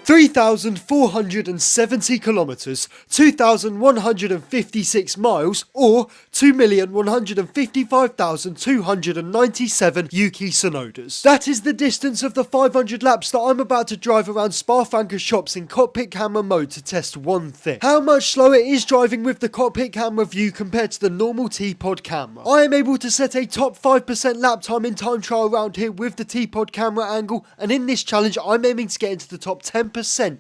3,470 kilometers, 2,156 miles, or 2,155,297 Yuki Sonodas. That is the distance of the 500 laps that I'm about to drive around Spa-Francorchamps in cockpit camera mode to test one thing: how much slower it is driving with the cockpit camera view compared to the normal T-Pod camera. I am able to set a top 5% lap time in time trial around here with the T-Pod camera angle, and in this challenge I'm aiming to get into the top 10%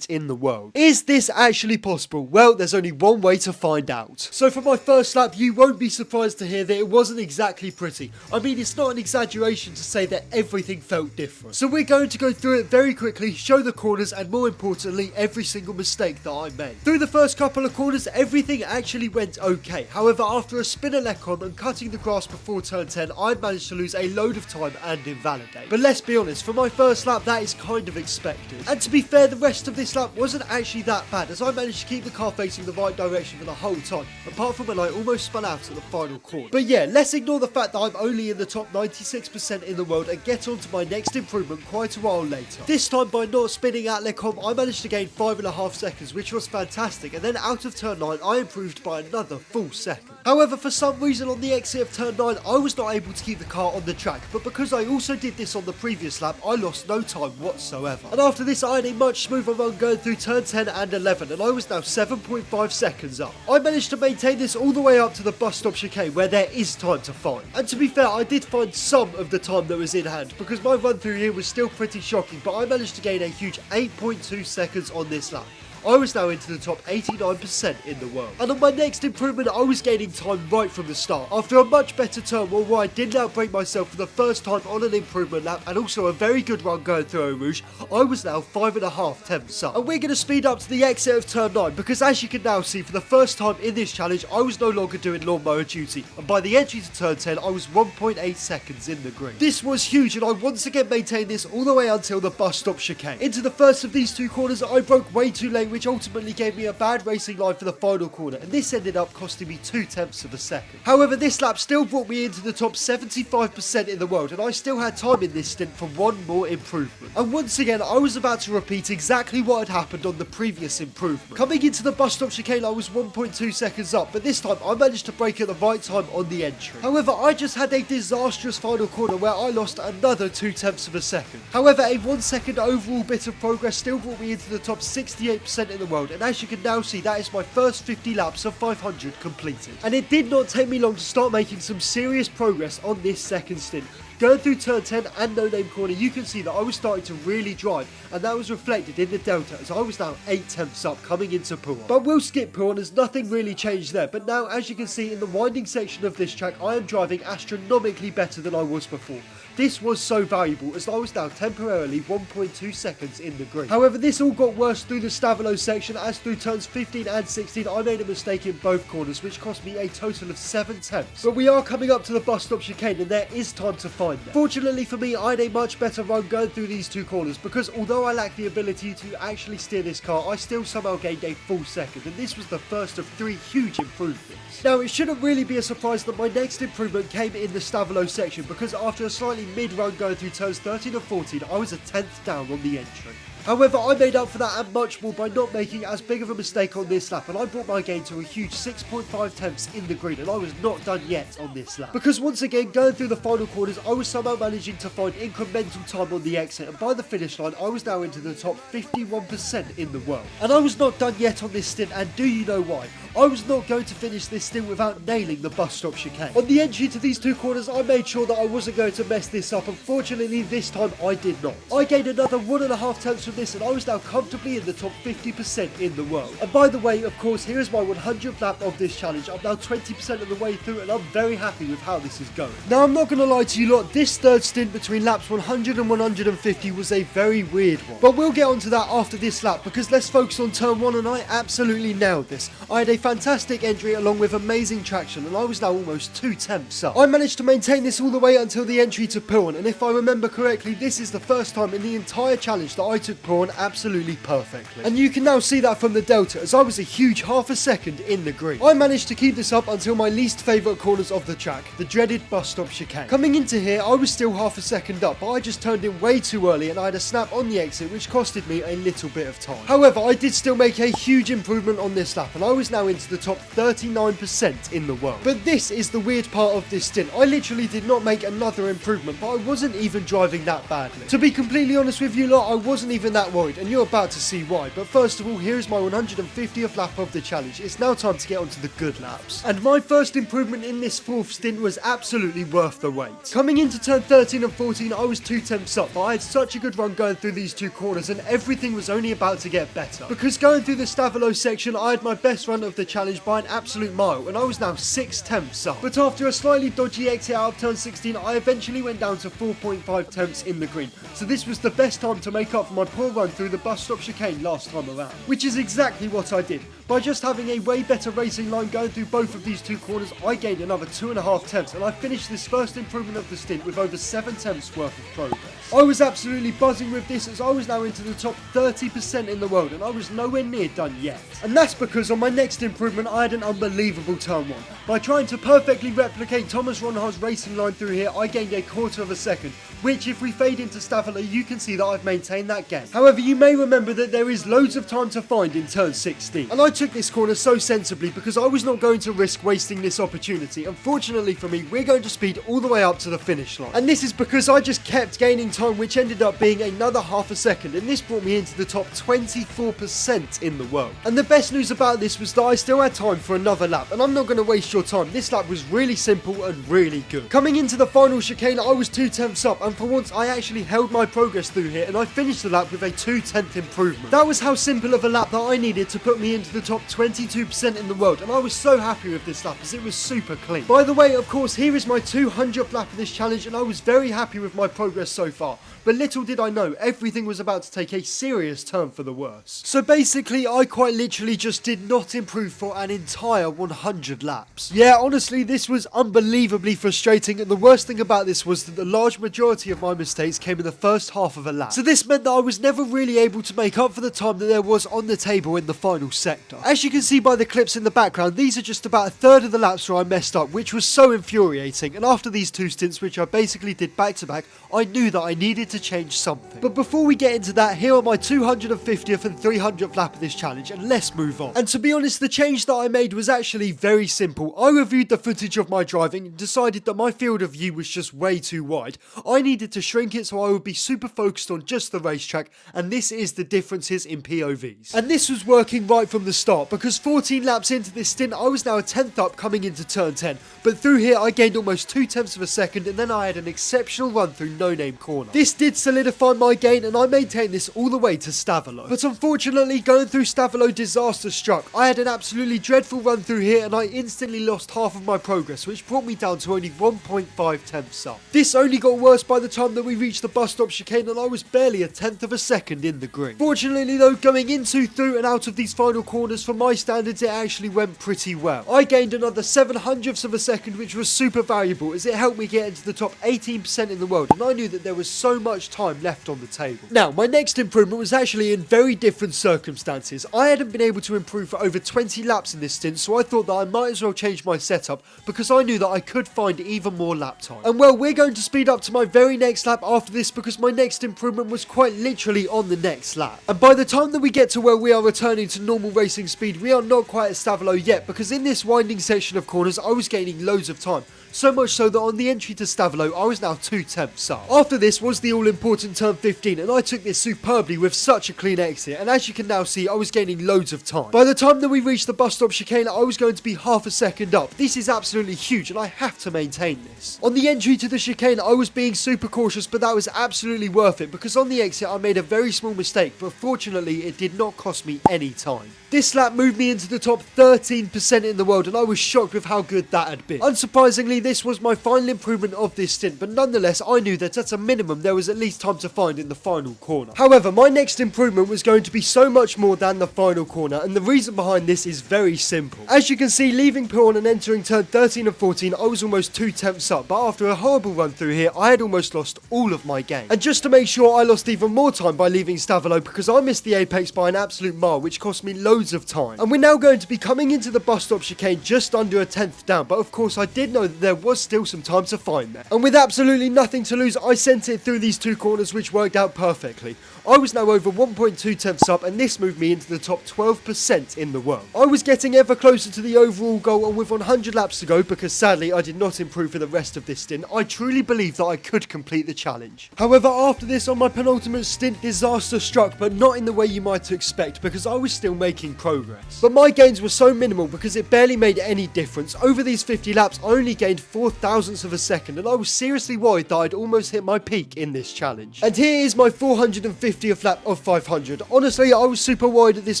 in the world. Is this actually possible? Well, there's only one way to find out. So for my first lap, you won't be surprised to hear that it wasn't exactly pretty. I mean, it's not an exaggeration to say that everything felt different. So we're going to go through it very quickly, show the corners, and more importantly, every single mistake that I made. Through the first couple of corners, everything actually went okay. However, after a spinner lecon and cutting the grass before turn 10, I managed to lose a load of time and invalidate. But let's be honest, for my first lap, that is kind of expected. And to be fair, the rest of this lap wasn't actually that bad, as I managed to keep the car facing the right direction for the whole time, apart from when I almost spun out at the final corner. But yeah, let's ignore the fact that I'm only in the top 96% in the world and get on to my next improvement quite a while later. This time, by not spinning at Lecom, I managed to gain 5.5 seconds, which was fantastic, and then out of turn 9 I improved by another full second. However, for some reason on the exit of turn 9 I was not able to keep the car on the track, but because I also did this on the previous lap, I lost no time whatsoever. And after this, I had a much smoother run going through turn 10 and 11, and I was now 7.5 seconds up. I managed to maintain this all the way up to the bus stop chicane, where there is time to find. And to be fair, I did find some of the time that was in hand, because my run through here was still pretty shocking, but I managed to gain a huge 8.2 seconds on this lap. I was now into the top 89% in the world. And on my next improvement, I was gaining time right from the start. After a much better turn one where I didn't outbrake myself for the first time on an improvement lap, and also a very good run going through Eau Rouge, I was now 5.5 tenths up. And we're going to speed up to the exit of turn 9, because as you can now see, for the first time in this challenge, I was no longer doing lawnmower duty. And by the entry to turn 10, I was 1.8 seconds in the green. This was huge, and I once again maintained this all the way until the bus stop chicane. Into the first of these two corners, I broke way too late, which ultimately gave me a bad racing line for the final corner, and this ended up costing me 0.2 of a second. However, this lap still brought me into the top 75% in the world, and I still had time in this stint for one more improvement. And once again, I was about to repeat exactly what had happened on the previous improvement. Coming into the bus stop chicane, I was 1.2 seconds up, but this time I managed to brake at the right time on the entry. However, I just had a disastrous final corner where I lost another 0.2 of a second. However, a 1 second overall bit of progress still brought me into the top 68% in the world, and as you can now see, that is my first 50 laps of 500 completed. And it did not take me long to start making some serious progress on this second stint. Going through turn 10 and No Name Corner, you can see that I was starting to really drive, and that was reflected in the delta, as I was now 8 tenths up coming into Pouan. But we'll skip Pouan, as nothing really changed there. But now, as you can see in the winding section of this track, I am driving astronomically better than I was before. This was so valuable, as I was now temporarily 1.2 seconds in the green. However, this all got worse through the Stavelo section, as through turns 15 and 16 I made a mistake in both corners, which cost me a total of 7 tenths. But we are coming up to the bus stop chicane, and there is time to find them. Fortunately for me, I had a much better run going through these two corners, because although I lack the ability to actually steer this car, I still somehow gained a full second, and this was the first of 3 huge improvements. Now, it shouldn't really be a surprise that my next improvement came in the Stavelo section, because after a slightly mid-run going through turns 13 and 14, I was a 10th down on the entry. However, I made up for that and much more by not making as big of a mistake on this lap, and I brought my gain to a huge 6.5 tenths in the green, and I was not done yet on this lap. Because once again, going through the final corners, I was somehow managing to find incremental time on the exit, and by the finish line, I was now into the top 51% in the world. And I was not done yet on this stint, and do you know why? I was not going to finish this stint without nailing the bus stop chicane. On the entry to these two corners, I made sure that I wasn't going to mess this up, and fortunately this time I did not. I gained another 1.5 tenths from this, and I was now comfortably in the top 50% in the world. And by the way, of course, here is my 100th lap of this challenge. I'm now 20% of the way through, and I'm very happy with how this is going. Now, I'm not going to lie to you lot, this third stint between laps 100 and 150 was a very weird one. But we'll get onto that after this lap, because let's focus on turn 1, and I absolutely nailed this. I had a fantastic entry along with amazing traction, and I was now almost 2 tenths up. I managed to maintain this all the way until the entry to Puan, and if I remember correctly, this is the first time in the entire challenge that I took Puan absolutely perfectly. And you can now see that from the delta, as I was a huge half a second in the green. I managed to keep this up until my least favourite corners of the track, the dreaded bus stop chicane. Coming into here, I was still half a second up, but I just turned in way too early and I had a snap on the exit, which costed me a little bit of time. However, I did still make a huge improvement on this lap, and I was now into the top 39% in the world. But this is the weird part of this stint. I literally did not make another improvement, but I wasn't even driving that badly. To be completely honest with you lot, I wasn't even that worried, and you're about to see why. But first of all, here is my 150th lap of the challenge. It's now time to get onto the good laps. And my first improvement in this fourth stint was absolutely worth the wait. Coming into turn 13 and 14, I was 2 tenths up, but I had such a good run going through these two corners, and everything was only about to get better. Because going through the Stavelo section, I had my best run of the challenge by an absolute mile, and I was now 6 tenths up. But after a slightly dodgy exit out of turn 16, I eventually went down to 4.5 tenths in the green. So this was the best time to make up for my poor run through the bus stop chicane last time around. Which is exactly what I did. By just having a way better racing line going through both of these two corners, I gained another 2.5 tenths, and I finished this first improvement of the stint with over 7 tenths worth of progress. I was absolutely buzzing with this, as I was now into the top 30% in the world, and I was nowhere near done yet. And that's because on my next improvement I had an unbelievable turn 1. By trying to perfectly replicate Thomas Ronhaar's racing line through here, I gained a quarter of a second, which if we fade into Stavelo, you can see that I've maintained that gain. However, you may remember that there is loads of time to find in turn 16. And I took this corner so sensibly because I was not going to risk wasting this opportunity. Unfortunately for me, we're going to speed all the way up to the finish line. And this is because I just kept gaining time, which ended up being another half a second, and this brought me into the top 24% in the world. And the best news about this was that I still had time for another lap, and I'm not going to waste your time. This lap was really simple and really good. Coming into the final chicane, I was 2 tenths up, and for once I actually held my progress through here, and I finished the lap with a 2/10 improvement. That was how simple of a lap that I needed to put me into the top 22% in the world, and I was so happy with this lap as it was super clean. By the way, of course, here is my 200th lap of this challenge, and I was very happy with my progress so far. But little did I know, everything was about to take a serious turn for the worse. So basically, I quite literally just did not improve for an entire 100 laps. Yeah, honestly, this was unbelievably frustrating, and the worst thing about this was that the large majority of my mistakes came in the first half of a lap. So this meant that I was never really able to make up for the time that there was on the table in the final sector. As you can see by the clips in the background, these are just about a third of the laps where I messed up, which was so infuriating. And after these two stints, which I basically did back to back, I knew that I needed to change something. But before we get into that, here are my 250th and 300th lap of this challenge, and let's move on. And to be honest, the change that I made was actually very simple. I reviewed the footage of my driving and decided that my field of view was just way too wide. I needed to shrink it so I would be super focused on just the racetrack, and this is the differences in POVs. And this was working right from the start, because 14 laps into this stint, I was now a 10th up coming into turn 10. But through here, I gained almost 2 tenths of a second, and then I had an exceptional run through No Name Corner. This did solidify my gain, and I maintained this all the way to Stavelo. But unfortunately, going through Stavelo, disaster struck. I had an absolutely dreadful run through here, and I instantly lost half of my progress, which brought me down to only 1.5 tenths up. This only got worse by the time that we reached the bus stop chicane, and I was barely a 10th of a second in the green. Fortunately though, going into, through and out of these final corners, for my standards, it actually went pretty well. I gained another 7/100ths of a second, which was super valuable as it helped me get into the top 18% in the world, and I knew that there was so much time left on the table. Now, my next improvement was actually in very different circumstances. I hadn't been able to improve for over 20 laps in this stint, so I thought that I might as well change my setup because I knew that I could find even more lap time. And well, we're going to speed up to my very next lap after this because my next improvement was quite literally on the next lap. And by the time that we get to where we are returning to normal racing speed, we are not quite at Stavelo yet, because in this winding section of corners, I was gaining loads of time. So much so that on the entry to Stavelo, I was now 2 tenths up. After this was the all-important turn 15, and I took this superbly with such a clean exit, and as you can now see, I was gaining loads of time. By the time that we reached the bus stop chicane, I was going to be half a second up. This is absolutely huge, and I have to maintain this. On the entry to the chicane, I was being super cautious, but that was absolutely worth it, because on the exit, I made a very small mistake, but fortunately, it did not cost me any time. This lap moved me into the top 13% in the world, and I was shocked with how good that had been. Unsurprisingly, this was my final improvement of this stint, but nonetheless, I knew that at a minimum there was at least time to find in the final corner. However, my next improvement was going to be so much more than the final corner, and the reason behind this is very simple. As you can see, leaving P1 and entering turn 13 and 14, I was almost 2/10ths up, but after a horrible run through here, I had almost lost all of my game. And just to make sure, I lost even more time by leaving Stavolo because I missed the apex by an absolute mile, which cost me loads of time. And we're now going to be coming into the bus stop chicane just under a 10th down, but of course I did know that there was still some time to find there. And with absolutely nothing to lose, I sent it through these two corners, which worked out perfectly. I was now over 1.2 up, and this moved me into the top 12% in the world. I was getting ever closer to the overall goal, and with 100 laps to go, because sadly I did not improve for the rest of this stint, I truly believed that I could complete the challenge. However, after this, on my penultimate stint, disaster struck, but not in the way you might expect, because I was still making progress. But my gains were so minimal because it barely made any difference. Over these 50 laps, I only gained 0.04 of a second, and I was seriously worried that I'd almost hit my peak in this challenge. And here is my 450th lap of 500. Honestly, I was super worried at this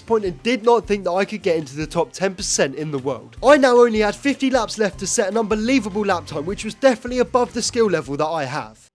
point and did not think that I could get into the top 10% in the world. I now only had 50 laps left to set an unbelievable lap time, which was definitely above the skill level that I have.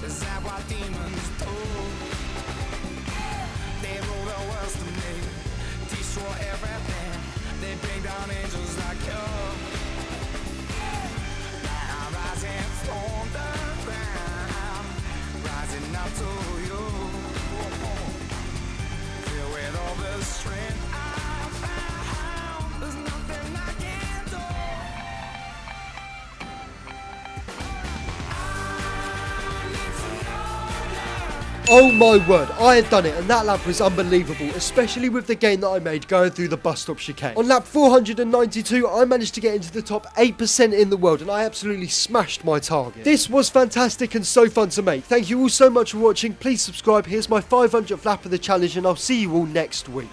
Is that what demons do? They rule the world to me, destroy everything. They bring down angels like you. I'm rising from the ground, rising up to you. Filled with all the strength I found, there's nothing I can't do. Oh my word, I had done it, and that lap was unbelievable, especially with the gain that I made going through the bus stop chicane. On lap 492, I managed to get into the top 8% in the world, and I absolutely smashed my target. This was fantastic and so fun to make. Thank you all so much for watching. Please subscribe. Here's my 500th lap of the challenge, and I'll see you all next week.